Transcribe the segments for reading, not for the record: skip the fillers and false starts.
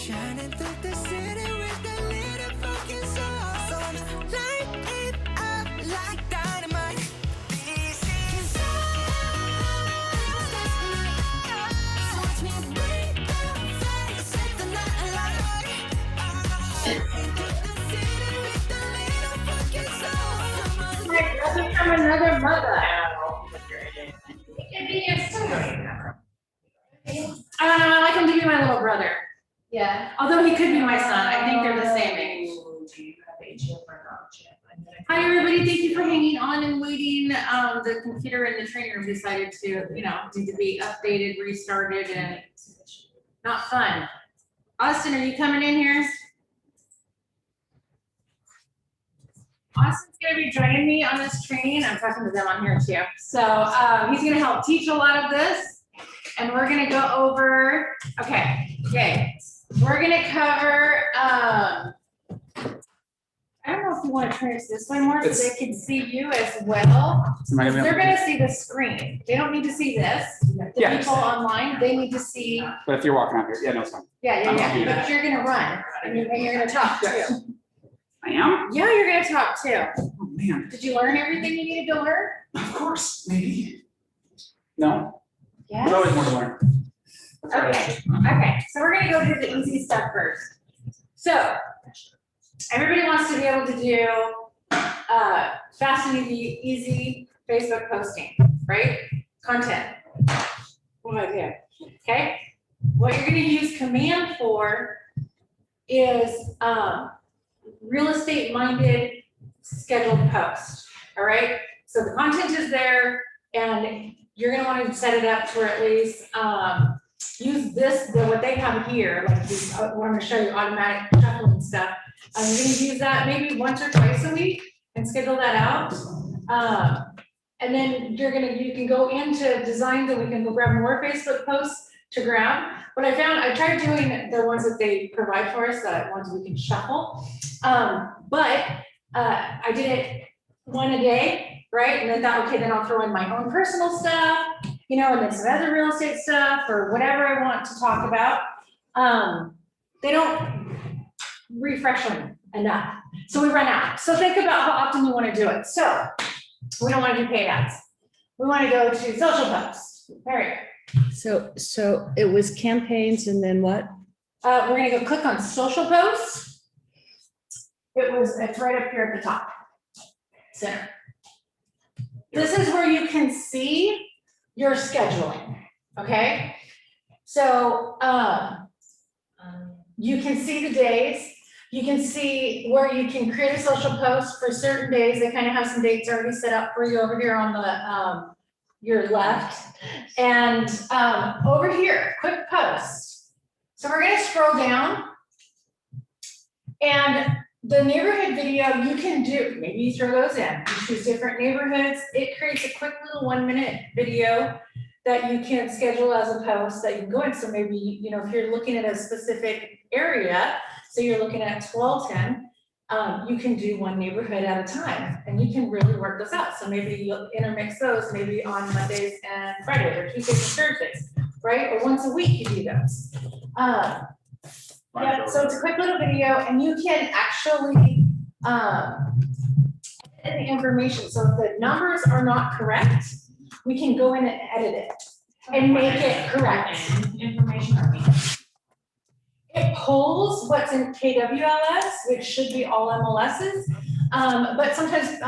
Shining through the city with a little fucking soul. So I'ma light it up like dynamite. This is so watch me break the fire, set the night alight. Shining through the city with a little fucking soul. My brother from another mother. It can be your story. I can give you my little brother. Yeah. Although he could be my son. I think they're the same age. Do you have a chip or not chip? Hi, everybody. Thank you for hanging on and waiting. The computer in the training room decided to, need to be updated, restarted, and not fun. Austin, are you coming in here? Austin's gonna be joining me on this training. I'm talking to them on here too. So he's gonna help teach a lot of this. And we're gonna go over, okay, yay. We're gonna cover, I don't know if you wanna turn it this way more so they can see you as well. They're gonna see the screen. They don't need to see this. The Yeah. people online, they need to see, But if you're walking out here, yeah, no, it's fine. yeah, but you're gonna run and you're gonna talk too. I am? Yeah, you're gonna talk too. Oh, man. Did you learn everything you needed to learn? Of course, maybe. No, Yes. there's always more to learn. Okay, so we're gonna go do the easy stuff first. So, everybody wants to be able to do, fast and easy Facebook posting, right? Content. What do I do? Okay, what you're gonna use command for is, real estate minded scheduled post, all right? So the content is there and you're gonna want to set it up to at least, use what they have here, like these, what I'm gonna show you, automatic shuffling stuff. You're gonna use that maybe once or twice a week and schedule that out. And then you can go into designs and we can go grab more Facebook posts to grab. What I found, I tried doing the ones that they provide for us, the ones we can shuffle. But I did it one a day, right? And I thought, okay, then I'll throw in my own personal stuff, and then some other real estate stuff or whatever I want to talk about. They don't refresh them enough. So we run out. So think about how often you want to do it. So we don't want to do paid ads. We want to go to social posts. There we go. So it was campaigns and then what? We're gonna go click on social posts. It's right up here at the top. Center. This is where you can see your scheduling, okay? So, you can see the days. You can see where you can create a social post for certain days. They kind of have some dates already set up for you over here on the, your left. And over here, quick post. So we're gonna scroll down. And the neighborhood video you can do, maybe you throw those in. You choose different neighborhoods. It creates a quick little 1-minute video that you can schedule as a post that you can go in. So maybe, if you're looking at a specific area, so you're looking at 1210, you can do one neighborhood at a time and you can really work those out. So maybe you'll intermix those maybe on Mondays and Fridays or Tuesdays and Thursdays, right? Or once a week you do those. Yeah, so it's a quick little video and you can actually edit the information. So if the numbers are not correct, we can go in and edit it and make it correct. Information or me? It pulls what's in KWLS, which should be all MLSs, but sometimes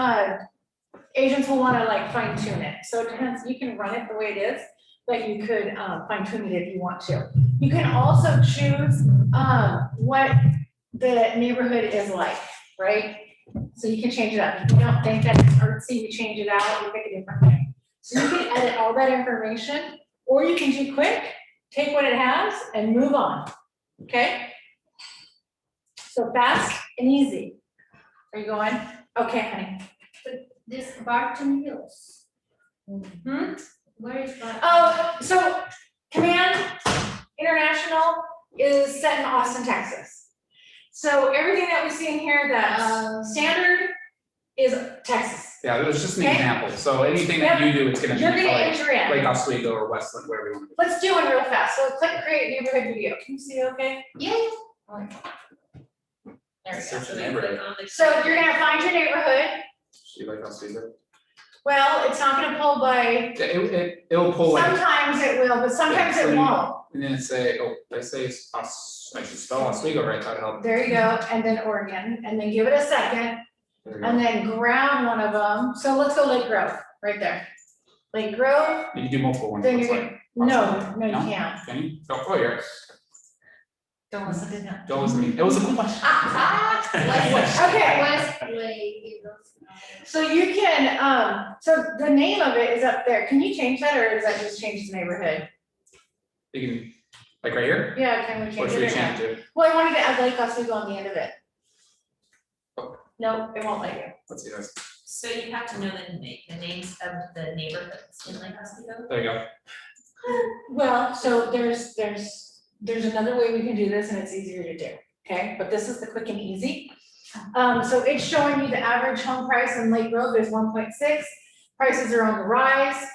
agents will want to fine tune it. So it depends, you can run it the way it is, but you could fine tune it if you want to. You can also choose what the neighborhood is like, right? So you can change it up. If you don't think that it's artsy, you change it out, you pick a different thing. So you can edit all that information, or you can do quick, take what it has and move on. Okay? So fast and easy. Are you going? Okay, honey. This Barton Hills. Hmm? Where is Barton? Oh, so Command International is set in Austin, Texas. So everything that we see in here that's standard is Texas. Yeah, it was just an Okay. example. So anything that you do, it's gonna be You're gonna like enter in. Oswego or Westland, wherever you want to Let's do it real fast. So click create neighborhood video. Can you see it okay? Yeah. There we Search go. the neighborhood. So you're gonna find your neighborhood. You like how Caesar? Well, it's not gonna pull by, It'll pull like, sometimes it will, but sometimes Yeah, so it you- won't. and then say, oh, I say, I should spell Oswego right, that'd help. There you go, and then Oregon, and then give it a second, There you go. and then grab one of them. So let's go Lake Grove, right there. Lake Grove, You can do multiple ones, then looks you're like. gonna, no, you No? can't. Can you? Oh, you're, Don't listen to him. don't listen to me, it was a question. Okay. Westlake. So you can, so the name of it is up there. Can you change that, or does that just change the neighborhood? You can, like right here, Yeah, can we or change should we it or change not? it? Well, I wanted to add Lake Oswego on the end of it. Oh. No, it won't let you. Let's see this, So you have to know the names of the neighborhoods in Lake Oswego? there you go. Well, so there's another way we can do this and it's easier to do, okay? But this is the quick and easy. So it's showing you the average home price in Lake Grove is 1.6. Prices are on the rise.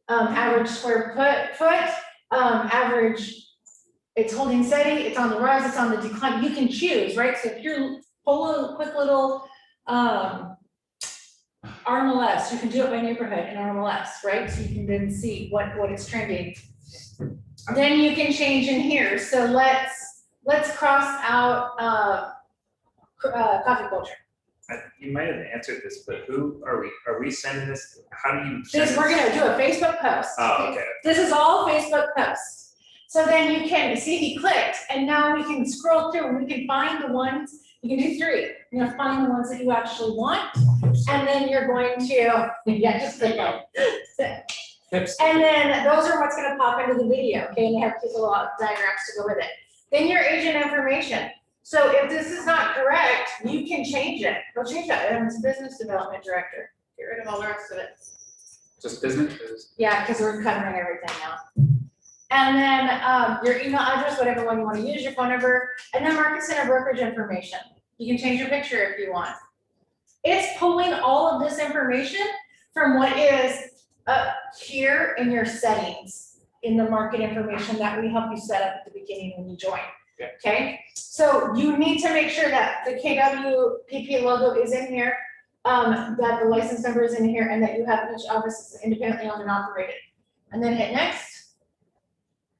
Average square foot, average, it's holding steady, it's on the rise, it's on the decline. You can choose, right? So if you're pull a quick little RMLS, you can do it by neighborhood in RMLS, right? So you can then see what it's trending. Then you can change in here, so let's cross out coffee culture. You might have answered this, but who are we sending this, how do you send This, we're gonna do a Facebook post. Oh, okay, This is all Facebook posts. So then you can see he clicked, and now we can scroll through and we can find the ones, you can do 3. You're gonna find the ones that you actually want, and then you're going to, yeah, just click on. Tips. And then those are what's gonna pop into the video, okay, and they have cute little diagrams to go with it. Then your agent information. So if this is not correct, you can change it. Go change that. It's business development director. Get rid of all the rest of it. Just business, Yeah, because we're covering everything now. And then your email address, whatever one you want to use, your phone number, and then market center brokerage information. You can change your picture if you want. It's pulling all of this information from what is up here in your settings in the market information that we help you set up at the beginning when you join. Yeah. Okay, so you need to make sure that the KWPP logo is in here, that the license number is in here, and that you have each office is independently owned and operated. And then hit next.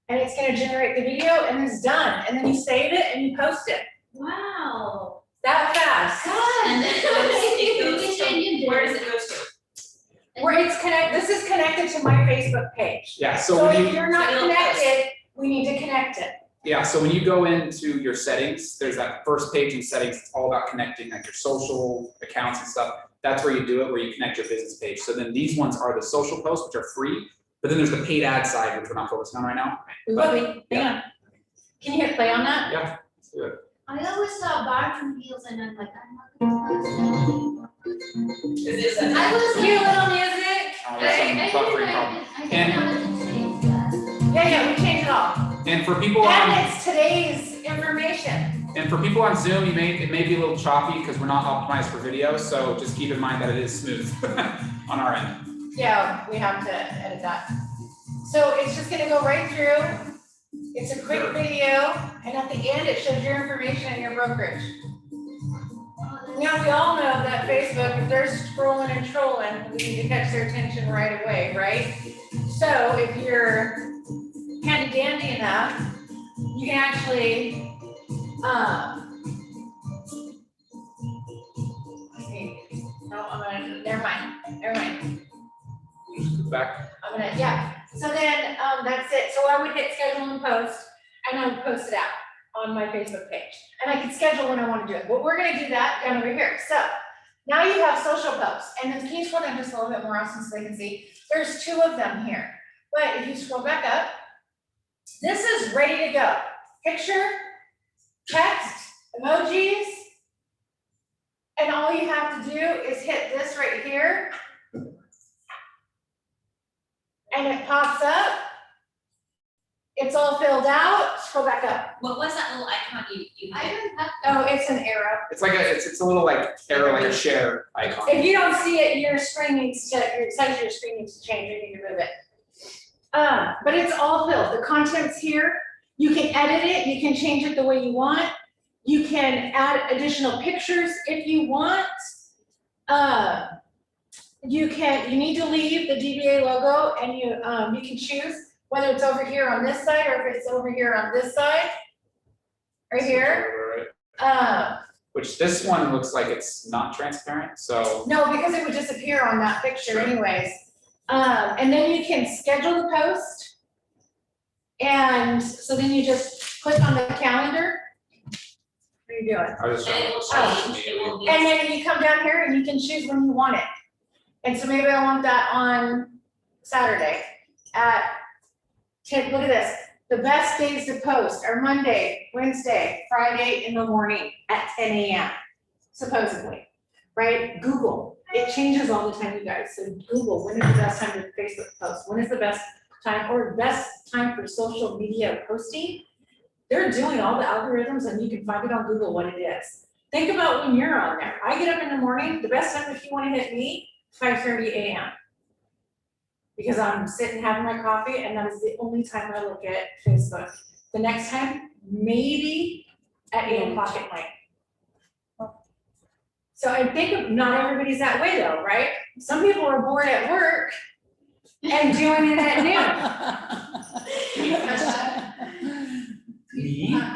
And it's gonna generate the video and it's done. And then you save it and you post it. Wow. That fast. And then it goes to, where does it go to? Where it's this is connected to my Facebook page. yeah, So so when if you, you're not So it'll post. connected, we need to connect it. yeah, so when you go into your settings, there's that first page in settings, it's all about connecting like your social accounts and stuff. That's where you do it, where you connect your business page. So then these ones are the social posts, which are free, but then there's the paid ad side, which we're not focusing on right now. We will be, hang on. Can you hit play on that? Yeah, let's do it. I always saw Barton Heels and I'm like, I'm not gonna Is this a? I was. Cute little music. There's some buffering problem. I didn't know to change that. Yeah, we changed it all. And for people on, And it's today's information. and for people on Zoom, it may be a little choppy because we're not optimized for video, so just keep in mind that it is smooth on our end. Yeah, we have to edit that. So it's just gonna go right through. It's a quick video, and at the end, it shows your information and your brokerage. Now, we all know that Facebook, if they're scrolling and trolling, we need to catch their attention right away, right? So if you're handy dandy enough, you can actually, let's see. No, never mind. Back, I'm gonna, yeah, so then, that's it, so I would hit schedule and post, and I would post it out on my Facebook page. And I can schedule when I wanna do it, but we're gonna do that down over here, so. Now you have social posts, and then can you scroll down just a little bit more, Austin, so they can see, there's 2 of them here. But if you scroll back up, this is ready to go. Picture, text, emojis. And all you have to do is hit this right here. And it pops up. It's all filled out, scroll back up. What was that little icon you I had? don't have. Oh, it's an arrow. it's like it's a little like arrow, like a share icon. If you don't see it, your screen needs to, your size of your screen needs to change, you need to move it. But it's all filled, the content's here, you can edit it, you can change it the way you want. You can add additional pictures if you want. You need to leave the DBA logo and you can choose whether it's over here on this side or if it's over here on this side. Right here. Which this one looks like it's not transparent, so. No, because it would disappear on that picture anyways. And then you can schedule the post. And so then you just click on the calendar. What are you doing? I was And it will trying change, it will be. And then you come down here and you can choose when you want it. And so maybe I want that on Saturday at 10, look at this. The best days to post are Monday, Wednesday, Friday in the morning at 10 a.m. supposedly, right? Google, it changes all the time, you guys. So Google, when is the best time to Facebook post? When is the best time or best time for social media posting? They're doing all the algorithms and you can find it on Google what it is. Think about when you're on there. I get up in the morning, the best time if you want to hit me, 5:30 a.m. Because I'm sitting having my coffee and that is the only time I look at Facebook. The next time, maybe at 8 o'clock at night. So I think not everybody's that way though, right? Some people are bored at work and doing it at Me?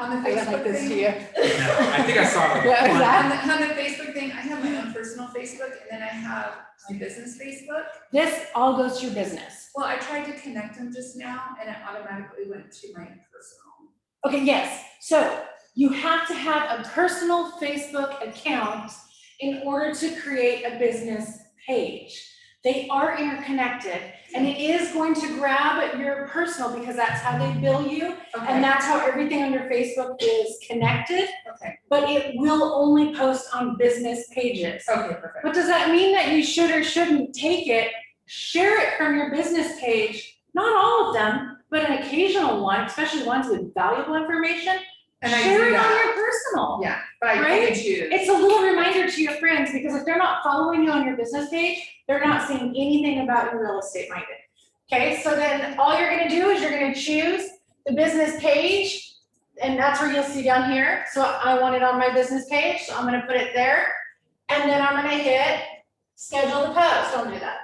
On the I went like Facebook this to thing, you. No, I think I saw it. Yeah, on the Facebook thing, I have my own personal Facebook and then I have my business Facebook. This all goes to your business. Well, I tried to connect them just now and it automatically went to my personal. Okay, yes, so you have to have a personal Facebook account in order to create a business page. They are interconnected and it is going to grab your personal because that's how they bill you. And Okay, that's how everything on your Facebook is connected, okay, but it will only post on business pages. okay, perfect. But does that mean that you should or shouldn't take it, share it from your business page? Not all of them, but an occasional one, especially ones with valuable information, And I share do it on that, your personal. yeah, but I Right? can choose. It's a little reminder to your friends, because if they're not following you on your business page, they're not seeing anything about your real estate minded. Okay, so then all you're gonna do is you're gonna choose the business page, and that's where you'll see down here. So I want it on my business page, so I'm gonna put it there. And then I'm gonna hit schedule the post, don't do that.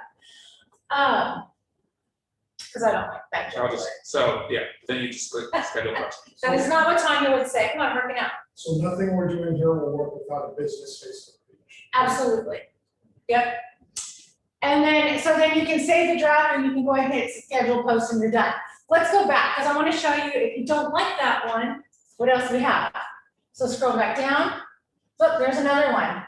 Cause I don't like that. I'll just, so, yeah, then you just click schedule post. That is not what Tanya would say, come on, work it out. So nothing we're doing here will work without a business Facebook page. Absolutely. Yep. And then, so then you can save the draft and you can go ahead and hit schedule post and you're done. Let's go back, because I want to show you, if you don't like that one, what else we have. So scroll back down. Look, there's another one.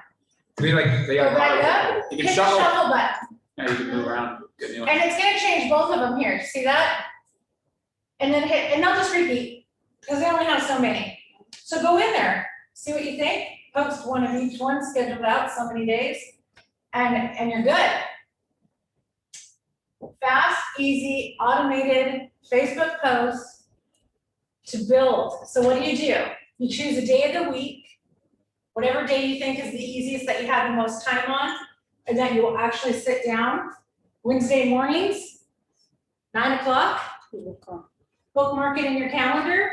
They like, they Go back have, up, you hit can the shuffle, shuffle button. yeah, you can move around, get new one. And it's gonna change both of them here, see that? And then hit, and they'll just repeat, because they only have so many. So go in there, see what you think, post one of each one, schedule it out so many days, and you're good. Fast, easy, automated Facebook posts to build. So what do? You choose a day of the week, whatever day you think is the easiest that you have the most time on, and then you will actually sit down. Wednesday mornings, 9 o'clock, bookmark it in your calendar,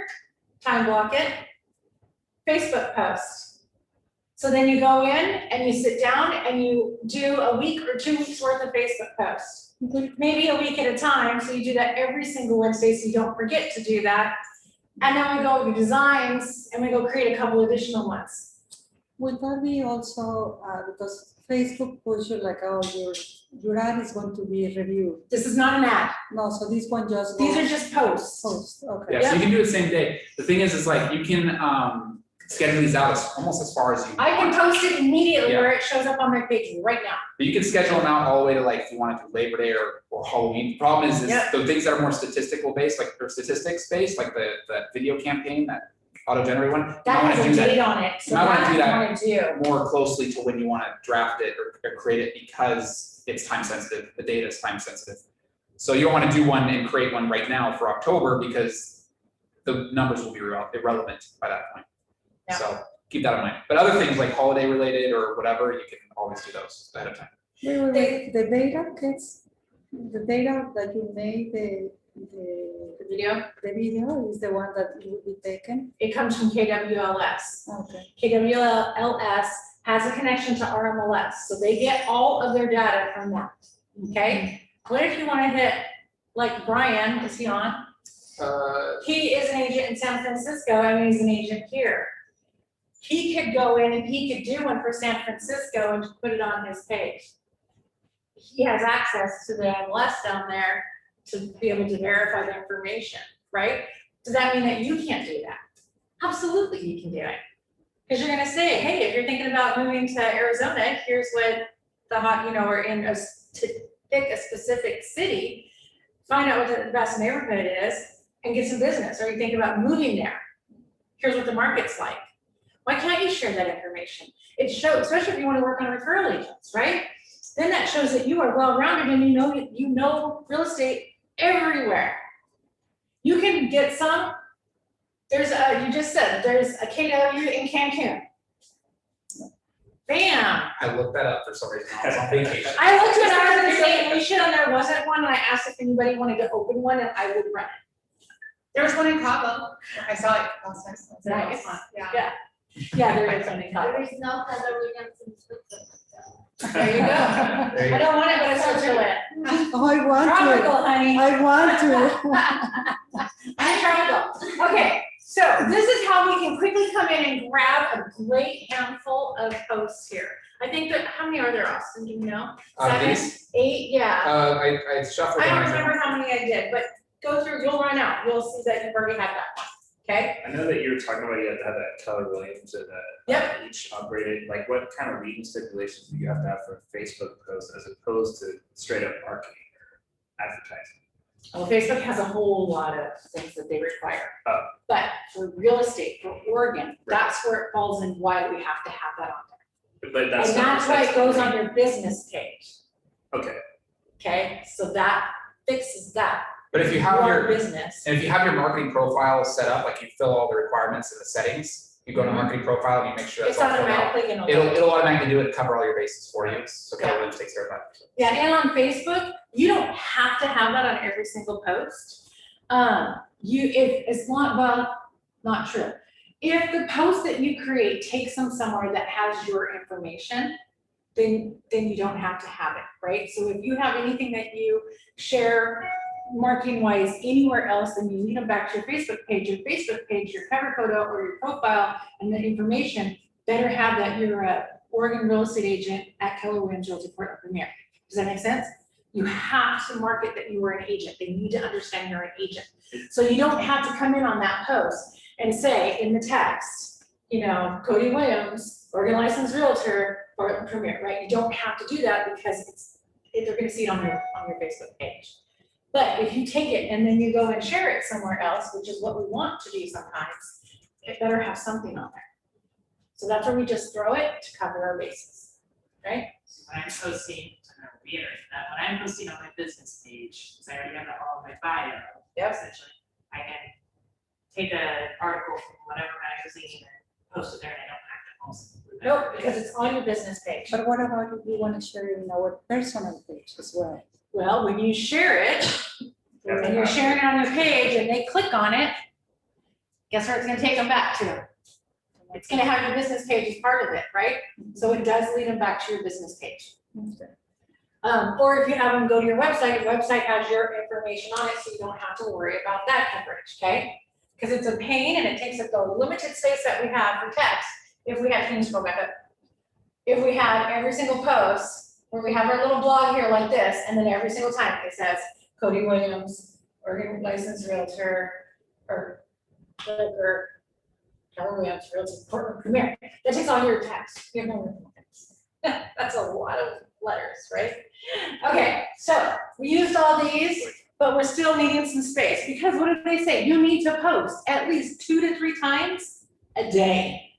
time block it, Facebook post. So then you go in and you sit down and you do a week or 2 weeks worth of Facebook posts. Maybe a week at a time, so you do that every single Wednesday so you don't forget to do that. And then we go over designs and we go create a couple additional ones. Would that be also, because Facebook push you like, oh, your ad is going to be reviewed. This is not an ad, No, so this one just. these are goes just posts. Post, okay. Yeah, so you can do it the same day. The thing is like, you can, schedule these out almost as far as you want. I can post it immediately where it shows up on my page right now. But you can schedule them out all the way to like, if you want to do Labor Day or Halloween. The problem is Yeah. the things that are more statistical based, like, or statistics based, like the video campaign, that auto-generated one. You might That wanna has do a that date on it, so You might wanna that do I wanna do. more closely to when you want to draft it or create it, because it's time sensitive, the data is time sensitive. So you don't want to do one and create one right now for October, because the numbers will be irrelevant by that point. Yeah. So keep that in mind. But other things like holiday related or whatever, you can always do those ahead of time. Wait, the data gets, the data that you made, The video, the video is the one that will be taken? it comes from KWLS. Okay. KWLS has a connection to RMLS, so they get all of their data from that, okay? What if you wanna hit, like Brian, is he on? He is an agent in San Francisco, and he's an agent here. He could go in and he could do one for San Francisco and put it on his page. He has access to the MLS down there to be able to verify the information, right? Does that mean that you can't do that? Absolutely, you can do it. Because you're gonna say, hey, if you're thinking about moving to Arizona, here's what the hot, or in to pick a specific city, find out what the best neighborhood is and get some business, or you think about moving there. Here's what the market's like. Why can't you share that information? It shows, especially if you want to work on referral agents, right? Then that shows that you are well-rounded and you know real estate everywhere. You can get some, you just said, there's a KW in Cancun. Bam! I looked that up for some reason, I was on vacation. I looked when I was in St. Lucia and there wasn't one, and I asked if anybody wanted to open one and I would run it. There was one in Cabo. I saw it last night. so Nice. it was fun. Yeah. Yeah. Yeah, there is something There called. is no Keller Williams in Switzerland. There you go. There you I don't want it, but it's Switzerland. Oh, I want to. Tropical, honey. I want to. I'm tropical. Okay, so this is how we can quickly come in and grab a great handful of posts here. I think that, how many are there, Austin, do you know? These, 8, yeah. I shuffled. I don't mine. remember how many I did, but go through, you'll run out, you'll see that you've already had that one, okay? I know that you were talking about you have to have that Keller Williams and Yep. each operated, like what kind of reading stipulations do you have to have for a Facebook post as opposed to straight up marketing or advertising? Well, Facebook has a whole lot of things that they require. Oh. But for real estate, for Oregon, that's where it falls in why we have to have that on there. But that's. And not that's why it goes on precisely- your business page, Okay, okay? So that fixes that. But if you have your, business. and if you have your marketing profile set up, like you fill all the requirements in the settings, you go to marketing profile and you make sure that's It's all filled out. automatically gonna. It'll automatically do it and cover all your bases for you, so Keller Williams takes care of that. Yeah, and on Facebook, you don't have to have that on every single post. Not true. If the post that you create takes them somewhere that has your information, then you don't have to have it, right? So if you have anything that you share marketing wise anywhere else, then you lead them back to your Facebook page, your cover photo or your profile and the information better have that you're a Oregon real estate agent at Keller Williams Realty Portland Premier. Does that make sense? You have to market that you were an agent. They need to understand you're an agent. So you don't have to come in on that post and say in the text, Cody Williams, Oregon licensed realtor, Portland Premier, right? You don't have to do that because they're gonna see it on your Facebook page. But if you take it and then you go and share it somewhere else, which is what we want to do sometimes, it better have something on there. So that's where we just throw it to cover our bases, right? So when I'm posting, I'm gonna reiterate that, when I'm posting on my business page, because I already have that all in my bio. Yep. Essentially, I can take an article from whatever magazine and post it there and I don't have to also include that. Nope, because it's on your business page. But what about if we want to share it in our personal page as well? Well, when you share it, when you're sharing it on your page and they click on it, guess where it's gonna take them back to? It's gonna have your business page as part of it, right? So it does lead them back to your business page. Okay. Or if you have them go to your website has your information on it, so you don't have to worry about that coverage, okay? Because it's a pain and it takes up the limited space that we have for text. If we had, can you scroll back up? If we had every single post where we have our little blog here like this, and then every single time it says Cody Williams, Oregon licensed realtor, or Keller Williams Realty Portland Premier, that takes all your text. You have no room for text. That's a lot of letters, right? Okay, so we used all these, but we're still needing some space, because what did they say? You need to post at least 2 to 3 times a day.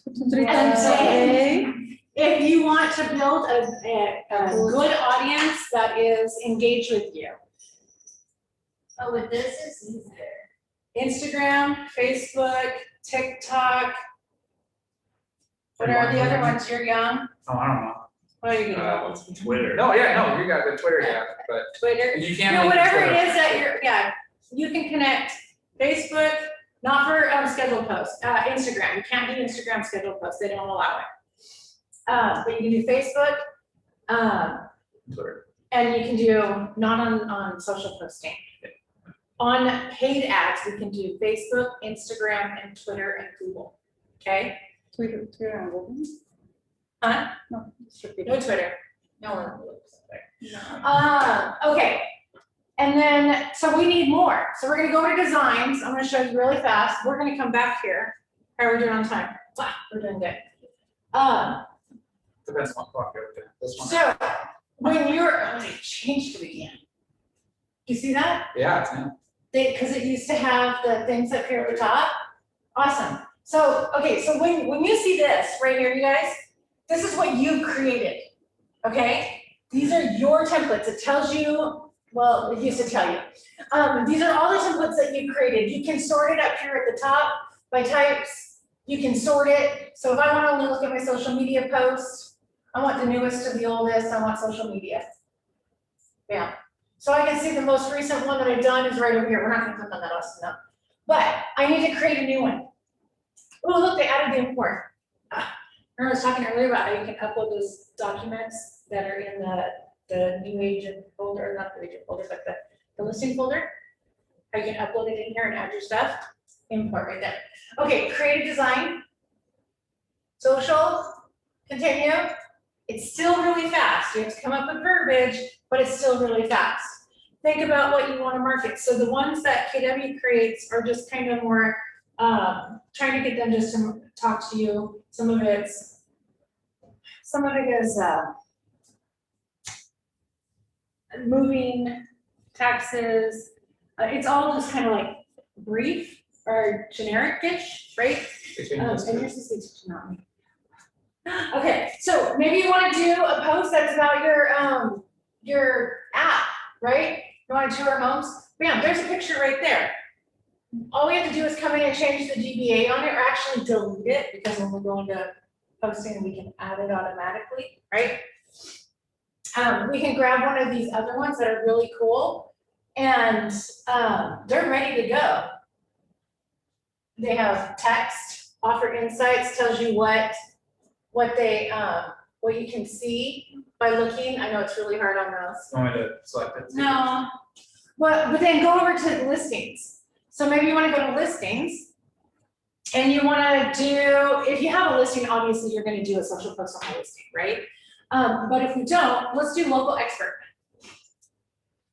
2 to 3 And times a say- day. If you want to build a good audience that is engaged with you. Oh, with this is easier. Instagram, Facebook, TikTok. What are the other ones? You're young. Oh, I don't know. What are you gonna do? Twitter. No, yeah, no, you got the Twitter, yeah, but Twitter? and you can't. No, link to whatever it Twitter. is that you're, yeah, you can connect Facebook, not for scheduled posts, Instagram, you can't do Instagram scheduled posts, they don't allow it. But you can do Facebook, Twitter. and you can do, not on social posting. On paid ads, we can do Facebook, Instagram, and Twitter, and Google, okay? Twitter and Google. Huh? No, just repeat. No Twitter, no one looks there. Okay, and then, so we need more, so we're gonna go to designs, I'm gonna show you really fast, we're gonna come back here. How are we doing on time? Wow, we're doing good. Depends on what clock you're looking at. This one. So, when you're, let me change to again. You see that? Yeah, it's now. Because it used to have the things up here at the top. Awesome. So, okay, so when you see this right here, you guys, this is what you created, okay? These are your templates. It tells you, well, it used to tell you. These are all the templates that you created. You can sort it up here at the top by types. You can sort it. So if I want to only look at my social media posts, I want the newest to the oldest, I want social media. Yeah. So I can see the most recent one that I've done is right over here. We're not gonna click on that, Austin, no. But I need to create a new one. Oh, look, they added the import. Remember I was talking earlier about how you can upload those documents that are in the new agent folder, not the agent folder, but the listing folder. How you can upload it in here and add your stuff. Import right there. Okay, create a design. Social, continue. It's still really fast. You have to come up with verbiage, but it's still really fast. Think about what you want to market. So the ones that KW creates are just kind of more trying to get them just to talk to you. Some of it is moving, taxes. It's all just kind of like brief or generic-ish, right? And yours is speech, not me. Okay, so maybe you want to do a post that's about your app, right? You want to tour homes? Bam, there's a picture right there. All we have to do is come in and change the DBA on it, or actually delete it, because when we go into posting, we can add it automatically, right? We can grab one of these other ones that are really cool, and they're ready to go. They have text, offer insights, tells you what you can see by looking. I know it's really hard on those. Want me to select it? No, but then go over to listings. So maybe you want to go to listings, and you want to do, if you have a listing, obviously you're going to do a social post on the listing, right? But if we don't, let's do local expert.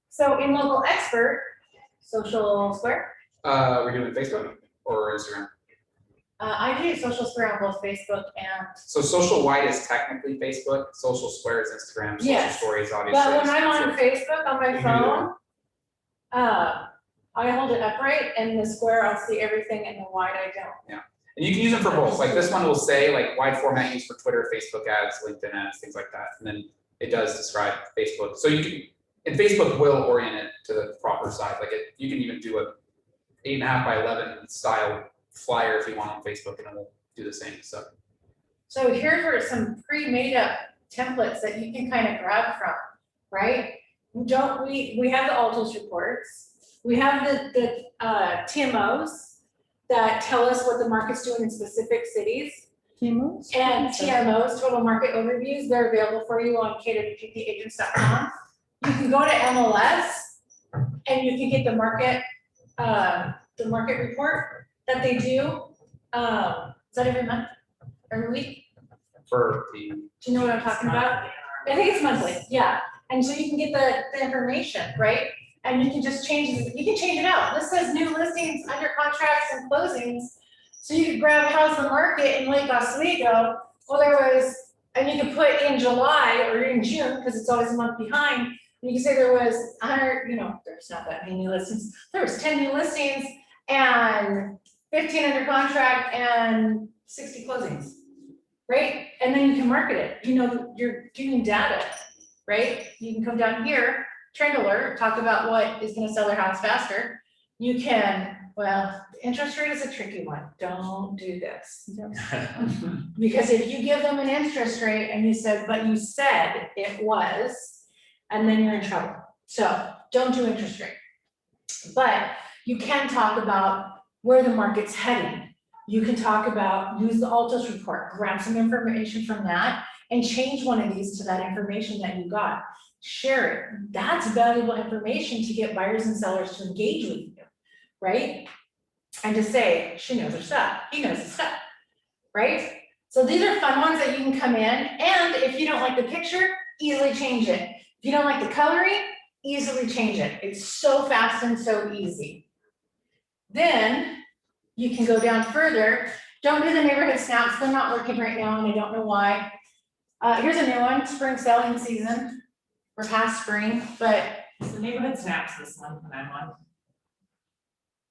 So in local expert, social square. We're doing Facebook or Instagram? I do social square on both Facebook and. So social white is technically Facebook, social square is Instagram, social Yes. stories obviously. But when I'm on So- Facebook on my You can do phone, I hold it upright, and the square, I'll see everything, and the wide, I don't. And you can use them for both, like this one will say like wide format used for Twitter, Facebook ads, LinkedIn ads, things like that, and then it does describe Facebook. So you can, and Facebook will orient it to the proper size, like you can even do a 8.5 by 11 style flyer if you want on Facebook, and it will do the same stuff. So here are some pre-made up templates that you can kind of grab from, right? We have the Altos reports, we have the TMOs that tell us what the market's doing in specific cities. Timos? And TMOs, total market overviews, they're available for you on kwpagents.com. You can go to MLS and you can get the market report that they do. Is that every month, every week? For the, Do you know what I'm talking about? I think it's monthly, yeah. And so you can get the information, right? And you can just change it, you can change it out. This says new listings, under contracts and closings. So you could grab how's the market in Lake Oswego. Well, there was, and you could put in July or in June, because it's always a month behind. And you can say there was 100, there's not that many new listings. There was 10 new listings and 15 under contract and 60 closings, right? And then you can market it. You're getting data, right? You can come down here, trend alert, talk about what is gonna sell their house faster. You can, Well, interest rate is a tricky one. Don't do this. Because if you give them an interest rate and you said, but you said it was, and then you're in trouble. So don't do interest rate. But you can talk about where the market's heading. You can talk about, use the Altos report, grab some information from that and change one of these to that information that you got. Share it. That's valuable information to get buyers and sellers to engage with you, right? And to say, she knows her stuff, he knows his stuff, right? So these are fun ones that you can come in, and if you don't like the picture, easily change it. If you don't like the coloring, easily change it. It's so fast and so easy. Then you can go down further. Don't do the neighborhood snaps, they're not working right now and I don't know why. Here's a new one, spring selling season. We're past spring, but So neighborhood snaps this one when I'm on.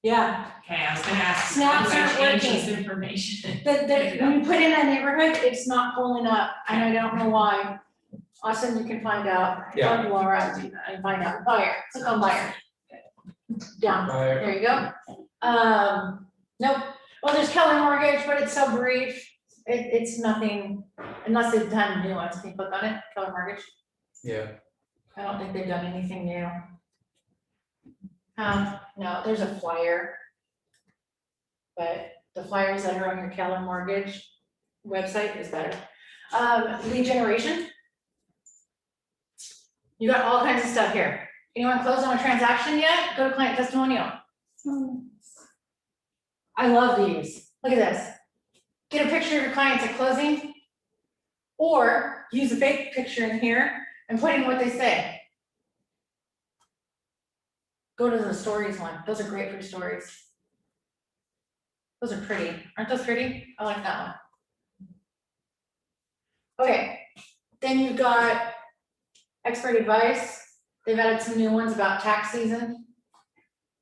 yeah. Okay, I was gonna ask. Snaps when I aren't change this working. information. When you put in a neighborhood, it's not pulling up, and I don't know why. Austin, you can find out, Yeah. or Laura, and find out, buyer, click on buyer. Down, Buyer. there you go. Nope, well, there's Keller Mortgage, but it's so brief, it's nothing, unless they've done new ones, can you click on it, Keller Mortgage? Yeah. I don't think they've done anything new. No, there's a flyer. But the flyers that are on your Keller Mortgage website is better. Lead generation. You got all kinds of stuff here. Anyone closed on a transaction yet? Go to client testimonial. I love these. Look at this. Get a picture of your clients at closing. Or use a fake picture in here and put in what they say. Go to the stories one. Those are great for stories. Those are pretty. Aren't those pretty? I like that one. Okay, then you've got expert advice. They've added some new ones about tax season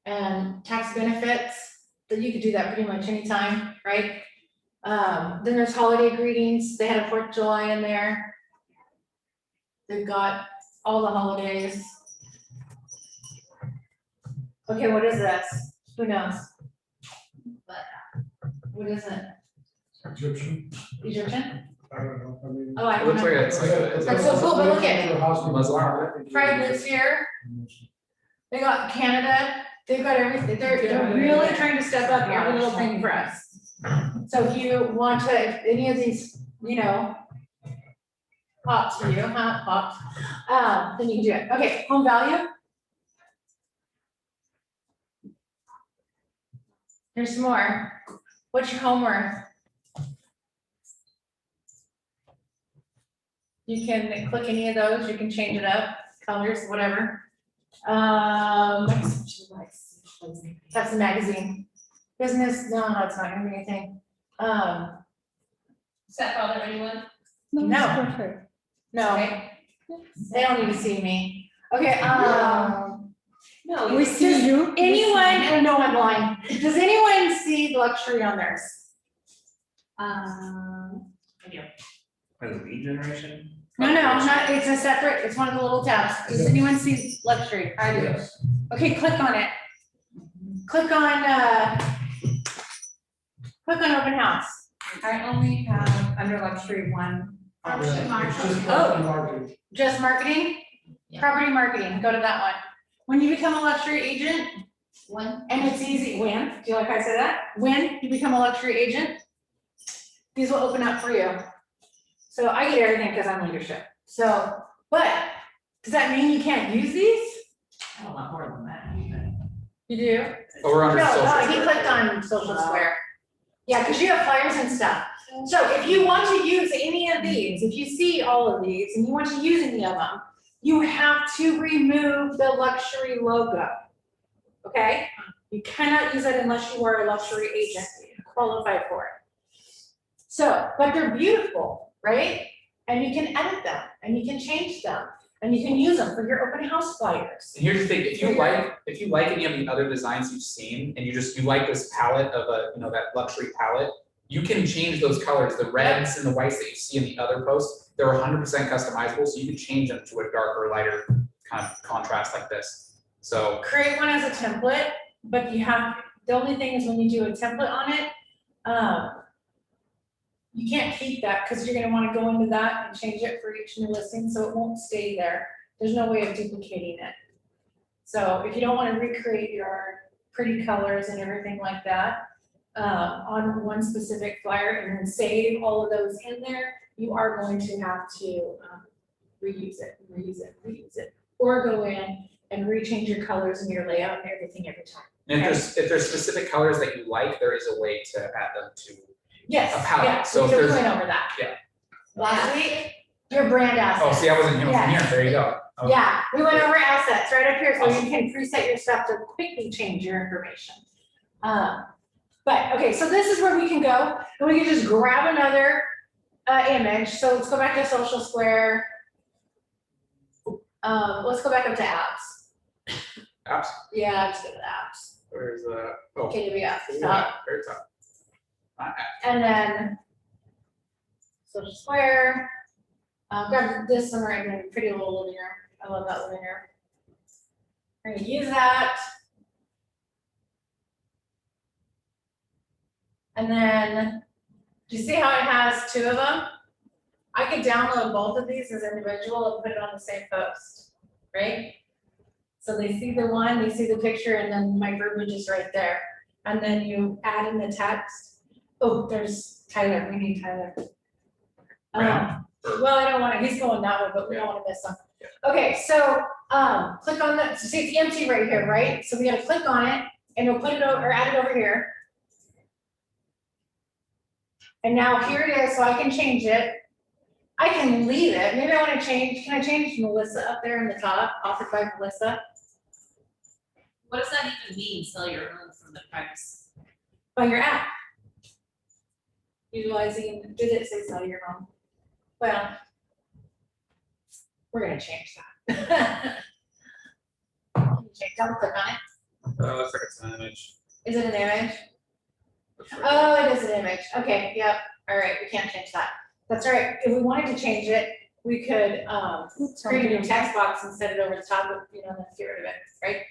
and tax benefits, that you could do that pretty much anytime, right? Then there's holiday greetings. They had a 4th of July in there. They've got all the holidays. Okay, what is this? Who knows? What is it? Egyptian, Egyptian? I don't know, I mean. Oh, I It don't looks like know. it's like a. That's so cool, but look at Muslim. Fred lives here. They got Canada. They've got everything. They're really trying to step up every little thing for us. So if you want to, if any of these, you know, pops for you, pops, then you can do it. Okay, home value. Here's some more. What's your home worth? You can click any of those, you can change it up, colors, whatever. That's the magazine. Business, no, it's not gonna be anything. Does that bother anyone? No, No. it's perfect. No, they don't need to see me. Okay, No. We see you. anyone, no, I'm blind. Does anyone see luxury on theirs? I do. What is it, lead generation? No, not, it's a separate, it's one of the little tabs. Does anyone see luxury? I do. Yes. Okay, click on it. Click on open house. I only have under luxury one option. Yeah, it's just Oh. property marketing. Just marketing? Yeah. Property marketing, go to that one. When you become a luxury agent, One? and it's easy, when, do you like how I say that? When you become a luxury agent, these will open up for you. So I get everything because I'm leadership. So, but, does that mean you can't use these? I want more than that, You do? Oh, we're under No, social. he square. clicked on social square. Yeah, because you have flyers and stuff. So if you want to use any of these, if you see all of these and you want to use any of them, you have to remove the luxury logo. Okay? You cannot use it unless you are a luxury agent qualified for it. So, but they're beautiful, right? And you can edit them and you can change them and you can use them for your open house flyers. And here's the thing, if you like any of the other designs you've seen, and you like this palette of that luxury palette, you can change those colors, the reds and the whites that you see in the other posts, they're 100% customizable, so you can change them to a darker, lighter kind of contrast like this. So, Create one as a template, but you have, The only thing is when you do a template on it, you can't keep that because you're gonna wanna go into that and change it for each new listing, so it won't stay there. There's no way of duplicating it. So if you don't wanna recreate your pretty colors and everything like that, on one specific flyer and then save all of those in there, you are going to have to, reuse it, or go in and rechange your colors and your layout and everything every time. And if there's specific colors that you like, there is a way to add them to. Yes, A palette, yeah, so we if just there's- went over that. Yeah. Last week, your brand assets. Oh, see, I wasn't here, there you go. Okay. Yeah, we went over assets right up here, so you can preset your stuff to quickly change your information. But, okay, so this is where we can go, and we can just grab another, image, so let's go back to Social Square. Let's go back up to apps. Apps, Yeah, let's go to the apps. where's oh, KWF, yeah, stop. very top. And then Social Square, grab this one right here, pretty little living room. I love that living room. We're gonna use that. And then, do you see how it has two of them? I could download both of these as individual and put it on the same post, right? So they see the one, they see the picture, and then my verbiage is right there. And then you add in the text. Oh, there's Tyler, we need Tyler. Well, I don't wanna, he's going that way, but we don't wanna miss him. Okay, so, click on the, so see it's empty right here, right? So we gotta click on it, and we'll put it over, or add it over here. And now here it is, so I can change it. I can leave it, maybe I wanna change, can I change Melissa up there in the top, offered by Melissa? What does that even mean, sell your own from the price? By your app. Utilizing, did it say sell your own? Well, we're gonna change that. Double click on it. Looks like it's an image. Is it an image? Looks like- Oh, it is an image. Okay, yep. All right, we can't change that. That's all right. If we wanted to change it, we could, create a new text box and set it over the top of, you know, and then get rid of it, right?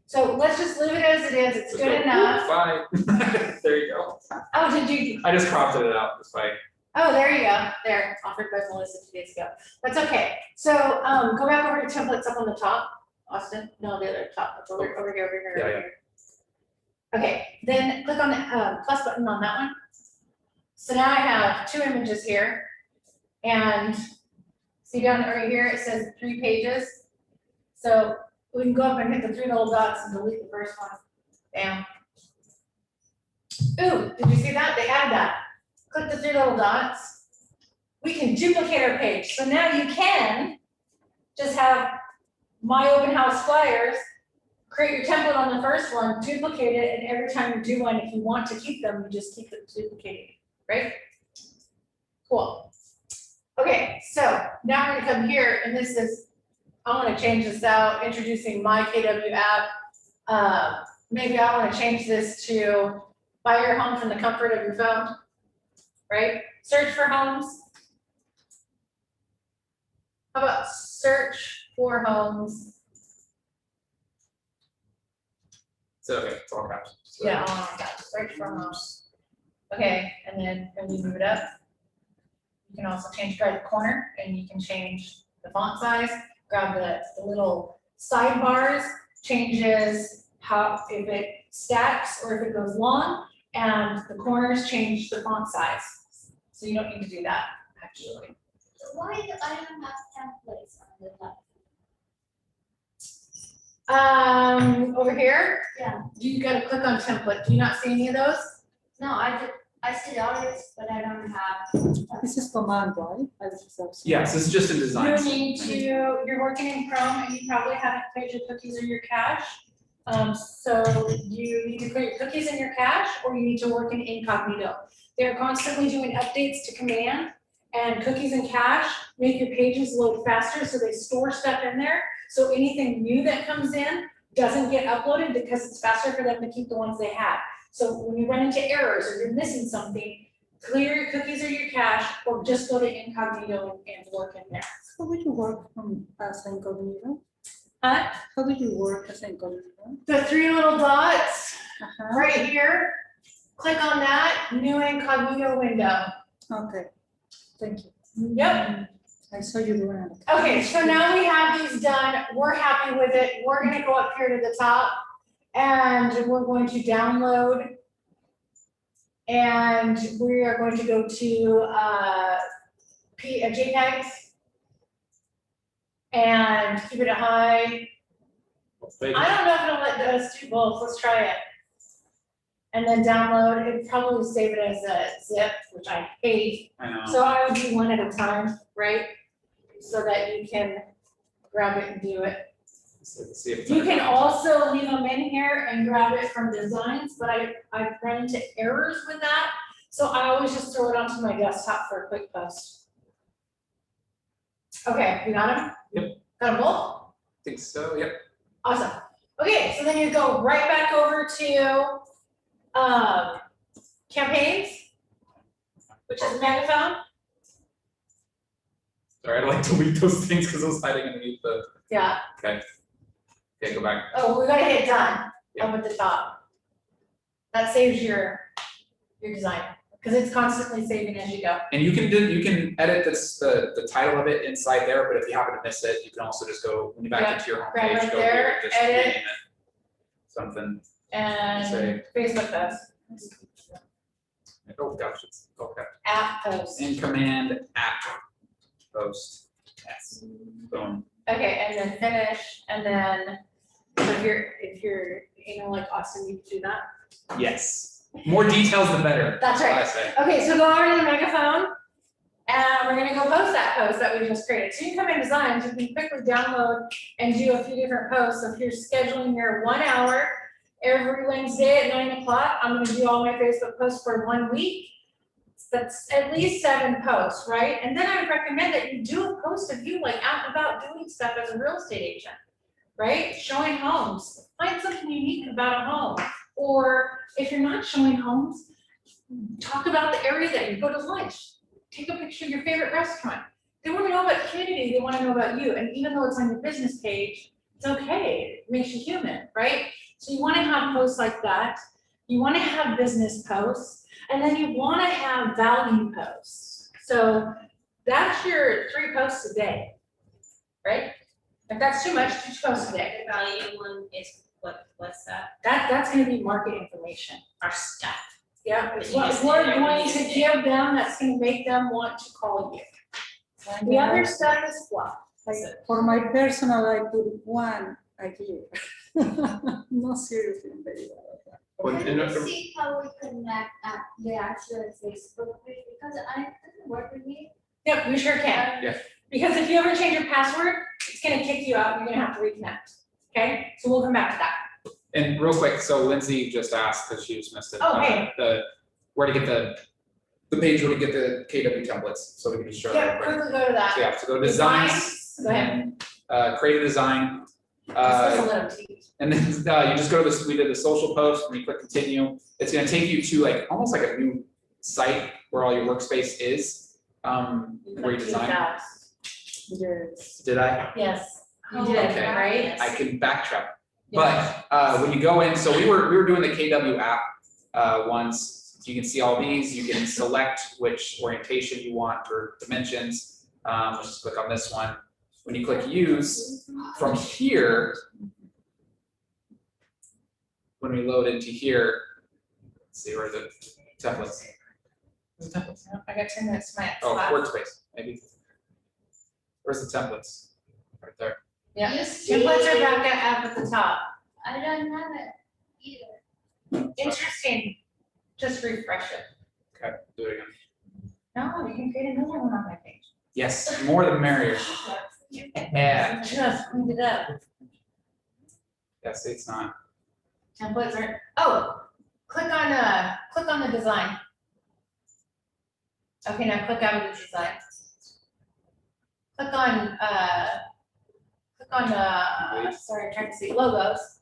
So let's just leave it as it is. It's Just good go, enough. Fine. There you go. Oh, did you? I just cropped it out, just by, Oh, there you go. There, offered by Melissa 2 days ago. That's okay. So, go back over to templates up on the top. Austin, no, the other top. It's over here, over here, Yeah, over yeah. here. Okay, then click on the plus button on that one. So now I have 2 images here. And see down right here, it says 3 pages. So we can go up and hit the 3 little dots and delete the first one. Bam. Ooh, did you see that? They added that. Click the 3 little dots. We can duplicate our page. So now you can just have my open house flyers, create your template on the first one, duplicate it, and every time you do one, if you want to keep them, you just keep it duplicated, right? Cool. Okay, so now we're gonna come here, and this is, I wanna change this out, introducing my KW app. Maybe I wanna change this to buy your home from the comfort of your phone, right? Search for homes. How about search for homes? so, okay, it's all caps. So- Yeah, I want that, search for homes. Okay, and then when we move it up, you can also change right the corner, and you can change the font size, grab the little sidebars, changes how, if it stacks or if it goes long, and the corners change the font size. So you don't need to do that, actually. So why do I don't have templates on the left? Over here, Yeah, you gotta click on template, do you not see any of those? no, I see others, but I don't have. This is command, right? I was just asking. Yes, this is just in design. You need to, you're working in Chrome and you probably haven't cleared your cookies or your cache. So you need to clear your cookies and your cache, or you need to work in incognito. They're constantly doing updates to command, and cookies and cache make your pages load faster, so they store stuff in there. So anything new that comes in doesn't get uploaded because it's faster for them to keep the ones they have. So when you run into errors or you're missing something, clear your cookies or your cache, or just go to incognito and work in there. So would you work from as incognito? Huh? How do you work as incognito? The three little dots Uh-huh. right here, click on that, new incognito window. Okay, thank you. Yep. I saw you doing it. Okay, so now we have these done, we're happy with it, we're gonna go up here to the top, and we're going to download. And we are going to go to, JPEGs. And keep it at high. Wait, I don't know if it'll let us do both, let's try it. And then download, it'd probably save it as a zip, which I hate. I know. So I would do one at a time, right? So that you can grab it and do it. Let's see if. You can also leave them in here and grab it from designs, but I've run into errors with that. So I always just throw it onto my desktop for a quick post. Okay, you got them? Yep. Got them both? Think so, yep. Awesome. Okay, so then you go right back over to, campaigns, which is Megaphone. Sorry, I'd like to delete those things because I was hiding underneath the, Yeah. okay, go back. Oh, we gotta hit done Yeah. up at the top. That saves your design, because it's constantly saving as you go. And you can edit this, the title of it inside there, but if you happen to miss it, you can also just go, when you back Yeah, into your grab homepage, right go there, here, and just edit. rename it. Something, And Say- Facebook post, oh gosh, it's, okay. app post. In command app post, yes, boom. Okay, and then finish, and then, so if you're, like Austin, you can do that. Yes, more details the better. That's right. what I say. Okay, so go over to the Megaphone, and we're gonna go post that post that we just created. So you can come in designs, you can quickly download and do a few different posts. So if you're scheduling your 1 hour every Wednesday at 9 o'clock, I'm gonna do all my Facebook posts for 1 week. That's at least 7 posts, right? And then I would recommend that you do a post of you like out and about doing stuff as a real estate agent, right? Showing homes, find something unique about a home. Or if you're not showing homes, talk about the area that you go to lunch. Take a picture of your favorite restaurant. They want to know about the community, they want to know about you. And even though it's on your business page, it's okay, it makes you human, right? So you want to have posts like that. You want to have business posts, and then you want to have value posts. So that's your 3 posts a day, right? If that's too much, 2 posts a day. The value one is what's that? That's gonna be market information. Our stuff. Yeah, it's But you what just we're did going to everything. give them that's gonna make them want to call you. The other stuff is fluff. Like, for my personal, I put 1 a year. No, seriously, I'm very bad at that. Well, Can and you the- see how we connect the actual Facebook page, because I doesn't work with me. Yep, we sure can. Yeah. Because if you ever change your password, it's gonna kick you out, and you're gonna have to reconnect. Okay, so we'll come back to that. And real quick, so Lindsay just asked, because she just missed it. Oh, hey. Where to get the page where to get the KW templates, so we can just show Yeah, that. quickly go to that. So yeah, so go to designs, Go ahead. create a design. This is a little tease. And then you just go to this, we did the social post, and you click continue. It's gonna take you to like, almost like a new site where all your workspace is, where you design. Yes. Did I? Yes, you Oh, did, okay. right? I can backtrack. But when you go in, so we were doing the KW app once. You can see all these, you can select which orientation you want or dimensions. Let's just click on this one. When you click use, from here, when we load into here, let's see, where are the templates? Where's the templates? I got 10 minutes to my Oh, spot. workspace, maybe. Where's the templates? Right there. Yeah, You see, templates are back at the top. I don't have it either. Interesting. Just refresh it. Okay, do it again. No, you can create another one on my page. Yes, more the merrier. Yeah. Just cleaned it up. Yes, it's not. Templates are, oh, click on the design. Okay, now click out of the design. Click on, sorry, I'm trying to see, logos,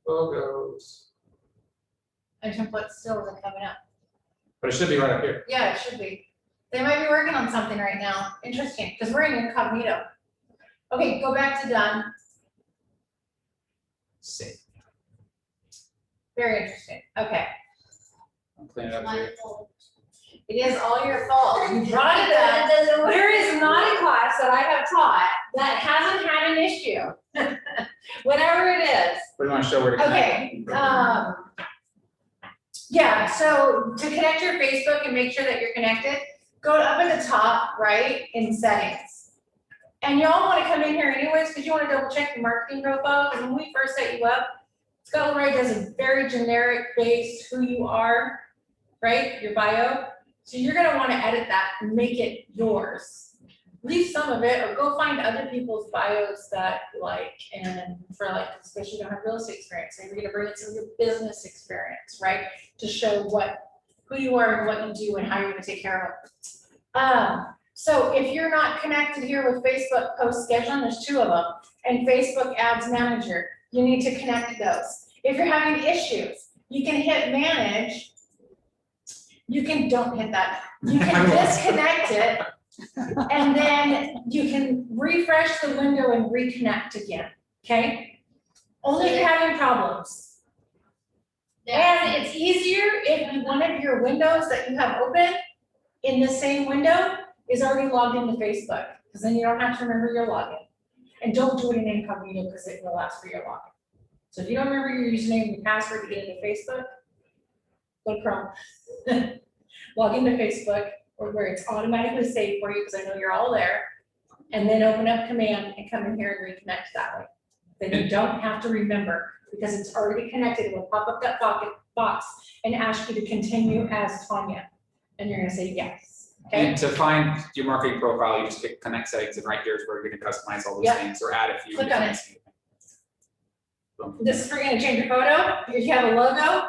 Logos. and templates still isn't coming up. But it should be right up here. Yeah, it should be. They might be working on something right now. Interesting, because we're in incognito. Okay, go back to done. Save. Very interesting, okay. I'll clean it up for you. It is all your fault. You brought it up. There is not a class that I have taught that hasn't had an issue. Whatever it is. We want to show where to connect. Okay, yeah, so to connect your Facebook and make sure that you're connected, go up at the top, right, in settings. And you all wanna come in here anyways, because you wanna double check your marketing profile, because when we first set you up, Scotland Ray does a very generic based who you are, right, your bio. So you're gonna wanna edit that and make it yours. Leave some of it, or go find other people's bios that you like, and for like, especially if you don't have real estate experience, maybe you're gonna bring in some of your business experience, right? To show who you are and what you do and how you're gonna take care of it. So if you're not connected here with Facebook post scheduling, there's two of them, and Facebook Ads Manager, you need to connect those. If you're having issues, you can hit manage. Don't hit that. You can disconnect it, and then you can refresh the window and reconnect again, okay? Only if you're having problems. And it's easier if one of your windows that you have open in the same window is already logged into Facebook, because then you don't have to remember your login. And don't do it in incognito, because it will ask for your login. So if you don't remember your username and your password to get into Facebook, go to Chrome. Log into Facebook, or where it's automatically saved for you, because I know you're all there. And then open up command and come in here and reconnect that way. Then you don't have to remember, because it's already connected. It will pop up that box and ask you to continue as Tanya. And you're gonna say yes, okay? And to find your marketing profile, you just click connect settings, and right here is where you're gonna customize all those Yep. things or add a few. Click on it. different- Boom. This is where you're gonna change your photo. If you have a logo,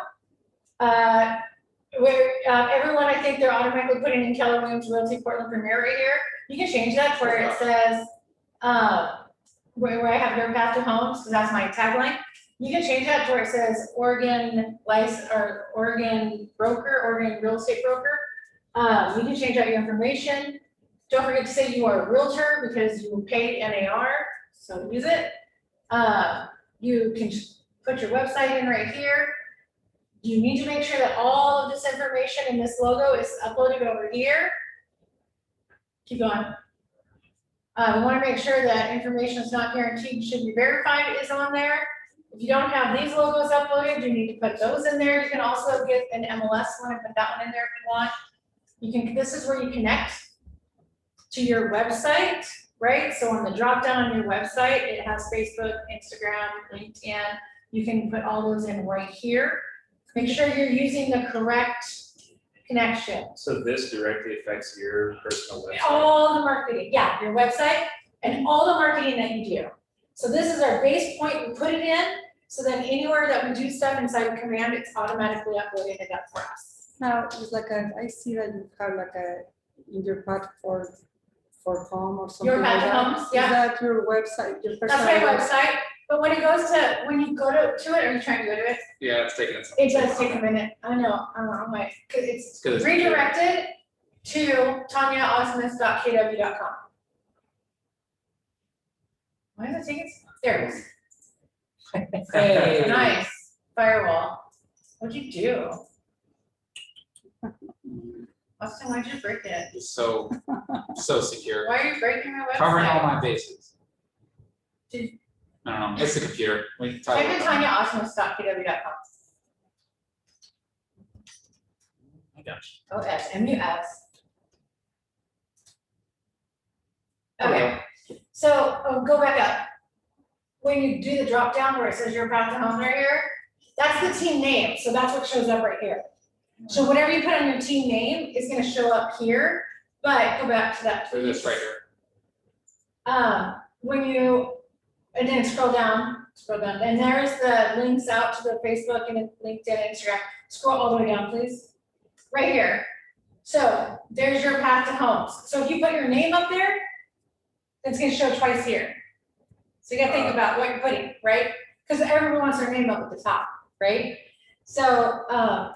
everyone, I think they're automatically putting in Keller Williams Realty Portland Premier right here. You can change that to where it says, where I have your path to homes, because that's my tagline. You can change that to where it says Oregon license, or Oregon broker, Oregon real estate broker. You can change out your information. Don't forget to say you are a realtor, because you paid NAR, so use it. You can put your website in right here. You need to make sure that all of this information in this logo is uploaded over here. Keep going. We want to make sure that information is not guaranteed, should be verified is on there. If you don't have these logos uploaded, you need to put those in there. You can also get an MLS one and put that one in there if you want. You can, this is where you connect to your website, right? So on the drop down on your website, it has Facebook, Instagram, LinkedIn. You can put all those in right here. Make sure you're using the correct connection. So this directly affects your personal website? All the marketing, yeah, your website and all the marketing that you do. So this is our base point, we put it in, so then anywhere that we do stuff inside of command, it's automatically uploaded it up for us. Now, it's like I see that you have like in your platform for home or something Your like Path to that. Homes, yeah. Is that your website, your That's personal? my website, but when you go to it, are you trying to go to it? Yeah, it's taking its. It does take a minute, I know, I'm on my, cause it's 'Cause it's- redirected to tanyaosmus.kw.com. Why is it taking, there it is. Hey. Nice, firewall. What'd you do? Austin, why'd you break it? It's so secure. Why are you breaking my website? Covering all my bases. Did- I don't know, it's the computer. We talk Type in about that. tanyaosmus.kw.com. Oh, gosh. OSMUS. Okay, so go back up. When you do the drop down where it says your path to home right here, that's the team name, so that's what shows up right here. So whatever you put on your team name is gonna show up here, but go back to that. So this right here. When you, and then scroll down, and there's the links out to the Facebook and LinkedIn, Instagram. Scroll all the way down, please. Right here. So there's your path to homes. So if you put your name up there, it's gonna show twice here. So you gotta think about what you're putting, right? Because everyone wants their name up at the top, right? So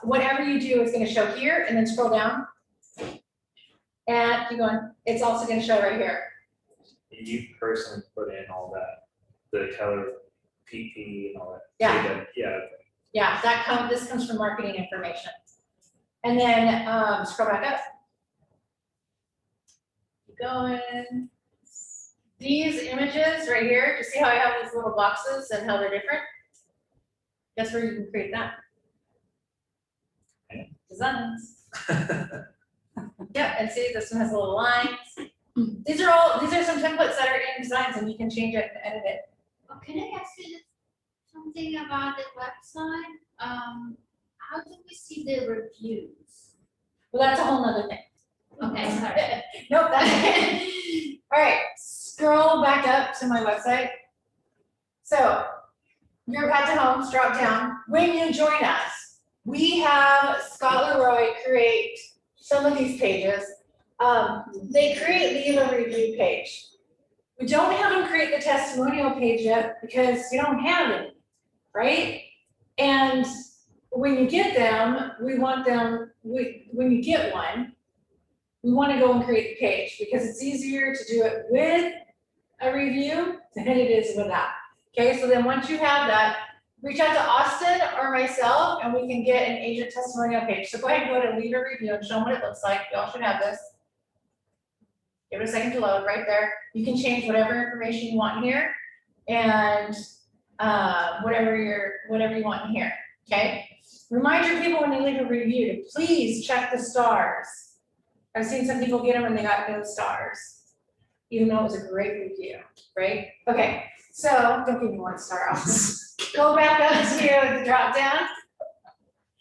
whatever you do is gonna show here, and then scroll down. And keep going, it's also gonna show right here. You personally put in all that, the Keller PP and all that. Yeah. data. Yeah, Yeah, this comes from marketing information. And then, scroll back up. Keep going. These images right here, you see how I have these little boxes and how they're different? Guess where you can create that? Designs. Yeah, and see, this one has little lines. These are some templates that are in designs and you can change it and edit it. Oh, can I ask you something about the website? How do we see the reviews? Well, that's a whole nother thing. Okay, sorry. Nope, that's okay. All right, scroll back up to my website. So, your Path to Homes drop down. When you join us, we have Scott Leroy create some of these pages. They leave a review page. We don't have them create the testimonial page yet because we don't have any, right? And when you get them, when you get one, we want to go and create the page because it's easier to do it with a review than it is without. Okay, so then once you have that, reach out to Austin or myself and we can get an agent testimonial page. So go ahead and go to leave a review and show them what it looks like. You all should have this. Give it a second to load right there. You can change whatever information you want in here and whatever you want in here, okay? Remind your people when they leave a review to please check the stars. I've seen some people get them and they got no stars, even though it was a great review, right? Okay, so don't give me 1 star. Go back up to the drop down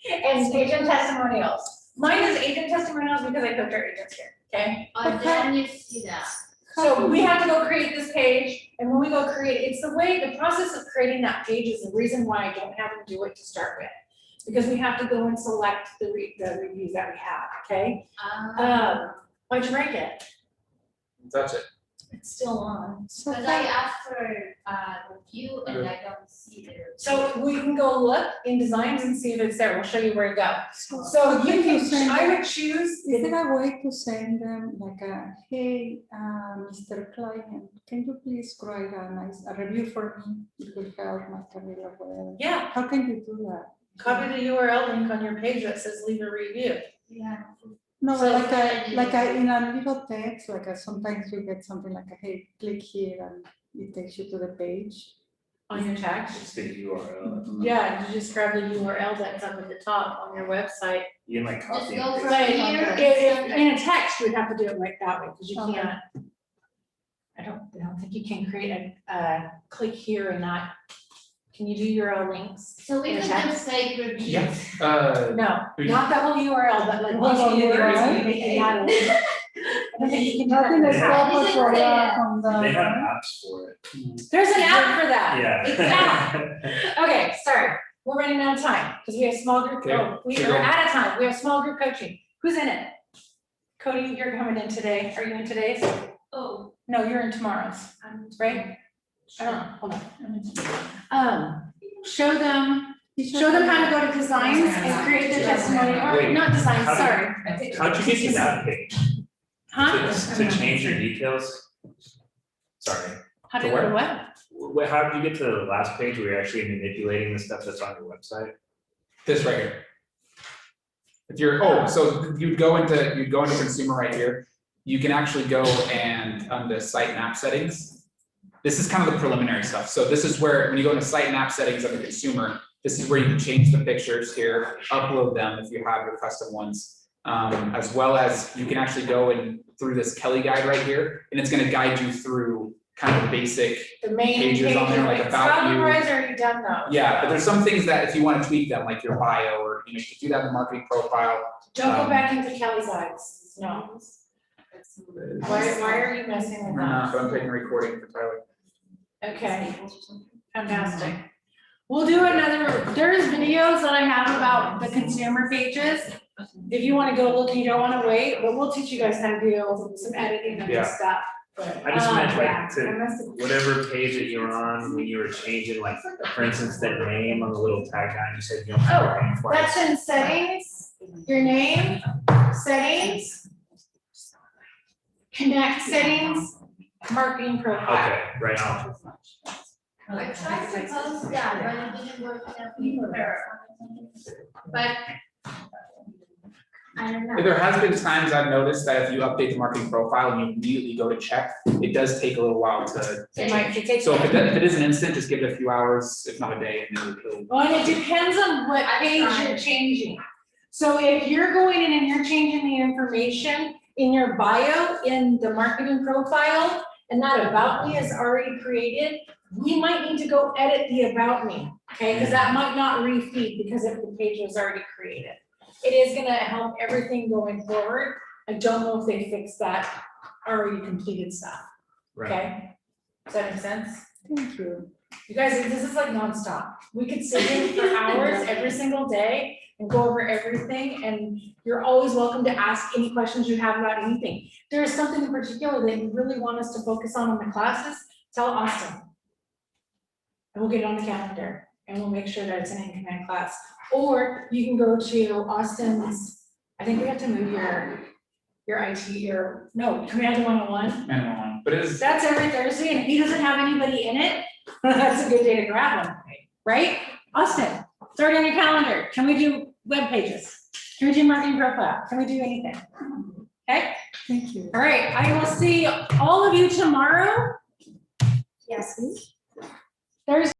and agent testimonials. Mine is agent testimonials because I coach our agents here, okay? Oh, then you see that. So we have to go create this page, and when we go create, it's the process of creating that page is the reason why I don't have them do it to start with. Because we have to go and select the reviews that we have, okay? Why'd you rank it? Touch it. It's still on. Because I asked for review and I don't see the review. So we can go look in designs and see if it's there, we'll show you where to go. So you can, I would choose. Is there a way to send them like hey, Mr. Client, can you please write a review for me? It will help my career or whatever. Yeah, How can you do that? copy the URL link on your page that says leave a review. Yeah. No, So- like in a little text, sometimes you get something like hey, click here and it takes you to the page. On your text. just the URL. Yeah, you just grab the URL that's up at the top on your website. You can like Just copy go and for paste. here. If in a text, you'd have to do it right that way, because you Okay. can't. I don't think you can create a click here and not. Can you do URL links? So we In a can text? just say review. No, We- not the whole URL, but like The once whole you get URL? yours, you make it that way. I don't think you can do Nothing that. is proper for that from They have the. apps for it. There's an app for that. Yeah. Okay, sorry, we're running out of time, because we have small group, Okay, we sure. are out of time, we have small group coaching. Who's in it? Cody, you're coming in today, are you in today's? Oh, No, you're in tomorrow's, right? I don't know, hold on. Show them how to go to designs and create their testimonial, or Wait, not designs, how- sorry. How'd you get to that page? Huh? To change your details? Sorry. How To to go to where? what? How did you get to the last page where you're actually manipulating the stuff that's on your website? This right here. If you're, so you'd go into consumer right here. You can actually go and under site and app settings. This is kind of the preliminary stuff. So this is where, when you go into site and app settings under consumer, this is where you can change the pictures here, upload them if you have your custom ones. As well as you can actually go in through this Kelly guide right here, and it's gonna guide you through kind of the basic. The main Pages on there, like about Scott you. Leroy's already done those. Yeah, but there's some things that if you wanna tweak them, like your bio, or you can do that in the marketing profile. Don't go back into Kelly's eyes, no. Why are you messing with We're that? not, but I'm taking a recording for Tyler. Okay, fantastic. We'll do there's videos that I have about the consumer pages. If you wanna go look and you don't wanna wait, but we'll teach you guys how to do some editing and Yeah. stuff. I just meant yeah, like to I must have- whatever page that you're on, when you were changing, like, for instance, that name on the little tagline, you said you don't have your name for it. That's in settings, your name, settings. Connect settings, marketing profile. Okay, right on. I tried to post that, but it didn't work in a paper. But I don't know. There has been times I've noticed that if you update the marketing profile and you immediately go to check, it does take a little while to. It takes. So if it is an instant, just give it a few hours, if not a day, and it'll. Well, and it depends on what page you're changing. So if you're going in and you're changing the information in your bio, in the marketing profile, and that about me is already created, we might need to go edit the about me, okay? Because that might not refeed because if the page was already created. It is gonna help everything going forward. I don't know if they fixed that already completed stuff, okay? Does that make sense? Thank you. You guys, this is like nonstop. We could sit here for hours every single day and go over everything, and you're always welcome to ask any questions you have about anything. If there is something in particular that you really want us to focus on in the classes, tell Austin. And we'll get it on the calendar, and we'll make sure that it's an in-command class. Or you can go to Austin's, I think we have to move your IT, no, Command 101. Minimum one, but it is. That's every Thursday, and if he doesn't have anybody in it, that's a good day to grab one, right? Austin, start on your calendar. Can we do web pages? Can we do marketing profile? Can we do anything? Okay, Thank you. all right, I will see all of you tomorrow. Yes. Thursday.